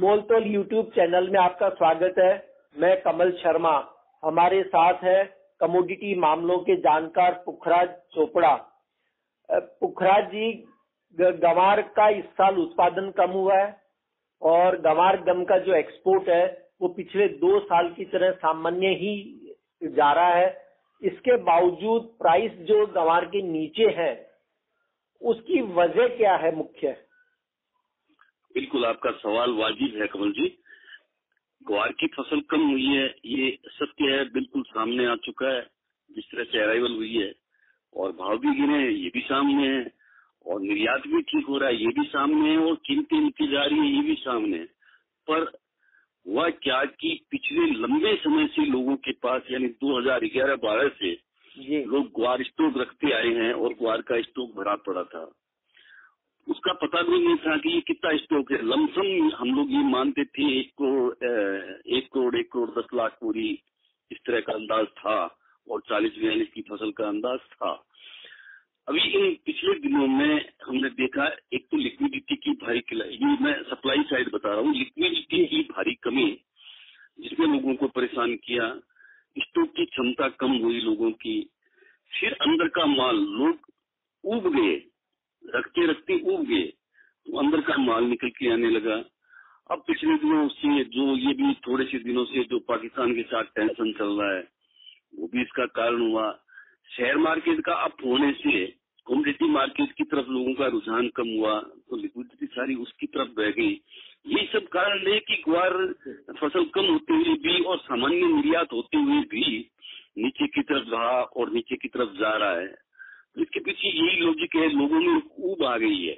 मोलतोल YouTube channel में आपका स्वागत है। मैं कमल शर्मा। हमारे साथ है कमोडिटी मामलों के जानकार पुखराज चोपड़ा। पुखराज जी, गंवार का इस साल उत्पादन कम हुआ है और गंवार गम का जो एक्सपोर्ट है वो पिछले 2 साल की तरह सामान्य ही जा रहा है। इसके बावजूद प्राइस जो गंवार के नीचे है, उसकी वजह क्या है मुख्य? बिल्कुल, आपका सवाल वाजिब है कमल जी। ग्वार की फसल कम हुई है, ये सत्य है, बिल्कुल सामने आ चुका है। जिस तरह से अराइवल हुई है और भाव भी गिरे हैं, ये भी सामने है, और निर्यात भी ठीक हो रहा है, ये भी सामने है, और कीमतें नीचे जा रही है, ये भी सामने है। पर हुआ क्या कि पिछले लंबे समय से लोगों के पास, यानी 2011-12 से लोग ग्वार स्टॉक रखते आए हैं और ग्वार का स्टॉक भरा पड़ा था। उसका पता भी नहीं था कि ये कितना स्टॉक है। लमसम हम लोग ये मानते थे 1 करोड़ 10 लाख पूरी, इस तरह का अंदाज था, और 40-42 की फसल का अंदाज था। अभी इन पिछले दिनों में हमने देखा, एक तो लिक्विडिटी की भारी ये मैं सप्लाई साइड बता रहा हूँ, लिक्विडिटी की भारी कमी जिसने लोगों को परेशान किया, स्टॉक की क्षमता कम हुई लोगों की, फिर अंदर का माल लोग उब गए, रखते रखते उब गए, तो अंदर का माल निकल के आने लगा। अब पिछले दिनों से जो ये भी थोड़े से दिनों से जो पाकिस्तान के साथ टेंशन चल रहा है, वो भी इसका कारण हुआ। शेयर मार्केट का अप होने से कमोडिटी मार्केट की तरफ लोगों का रुझान कम हुआ, तो लिक्विडिटी सारी उसकी तरफ बह गई। ये सब कारण है कि ग्वार फसल कम होते हुए भी और सामान्य निर्यात होते हुए भी नीचे की तरफ रहा और नीचे की तरफ जा रहा है। तो इसके पीछे यही लॉजिक है, लोगों में ऊब आ गई है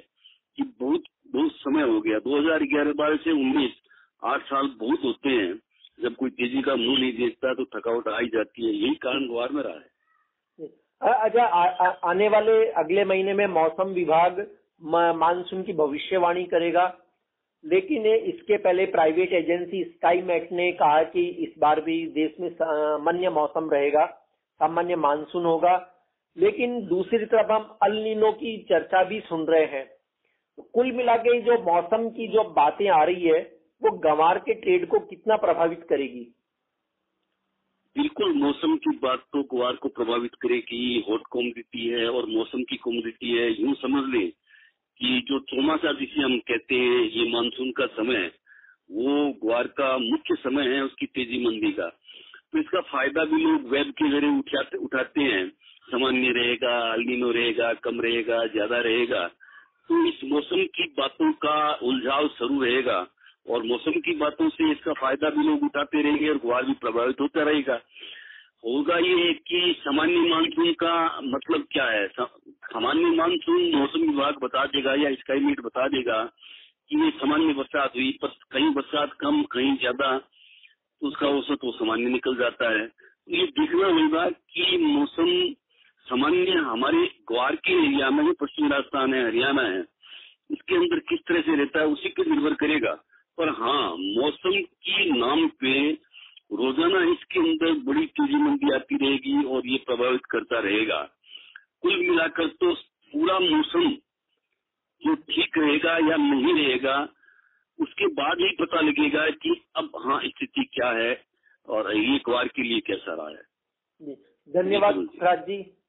कि बहुत बहुत समय हो गया, 2011-12 से 19, 8 साल बहुत होते हैं। जब कोई तेजी का मुंह नहीं देखता तो थकावट आ ही जाती है, यही कारण ग्वार में रहा है। अच्छा, आने वाले अगले महीने में मौसम विभाग मानसून की भविष्यवाणी करेगा, लेकिन इसके पहले प्राइवेट एजेंसी स्काईमेट ने कहा कि इस बार भी देश में सामान्य मौसम रहेगा, सामान्य मानसून होगा। लेकिन दूसरी तरफ हम अल नीनो की चर्चा भी सुन रहे हैं। तो कुल मिला के जो मौसम की जो बातें आ रही है, वो गंवार के ट्रेड को कितना प्रभावित करेगी? बिल्कुल, मौसम की बात तो ग्वार को प्रभावित करेगी। हॉट कमोडिटी है और मौसम की कमोडिटी है। यूं समझ लें कि जो चौमासा जिसे हम कहते हैं, ये मानसून का समय, वो ग्वार का मुख्य समय है, उसकी तेजी मंदी का। तो इसका फायदा भी लोग वेब के जरिए उठाते हैं। सामान्य रहेगा, अल नीनो रहेगा, कम रहेगा, ज्यादा रहेगा, तो इस मौसम की बातों का उलझाव शुरू रहेगा और मौसम की बातों से इसका फायदा भी लोग उठाते रहेंगे और ग्वार भी प्रभावित होता रहेगा। होगा ये कि सामान्य मानसून का मतलब क्या है? सामान्य मानसून मौसम विभाग बता देगा या स्काईमेट बता देगा कि ये सामान्य बरसात हुई, पर कहीं बरसात कम, कहीं ज्यादा, तो उसका औसत वो सामान्य निकल जाता है। ये देखना होगा कि मौसम सामान्य हमारे ग्वार के एरिया में, जो पश्चिमी राजस्थान है, हरियाणा है, इसके अंदर किस तरह से रहता है, उसी पर निर्भर करेगा। पर हाँ, मौसम की नाम पे रोजाना इसके अंदर बड़ी तेजी मंदी आती रहेगी और ये प्रभावित करता रहेगा। कुल मिलाकर तो पूरा मौसम जो ठीक रहेगा या नहीं रहेगा, उसके बाद ही पता लगेगा कि अब हाँ स्थिति क्या है और ये ग्वार के लिए कैसा रहा है। धन्यवाद राज जी।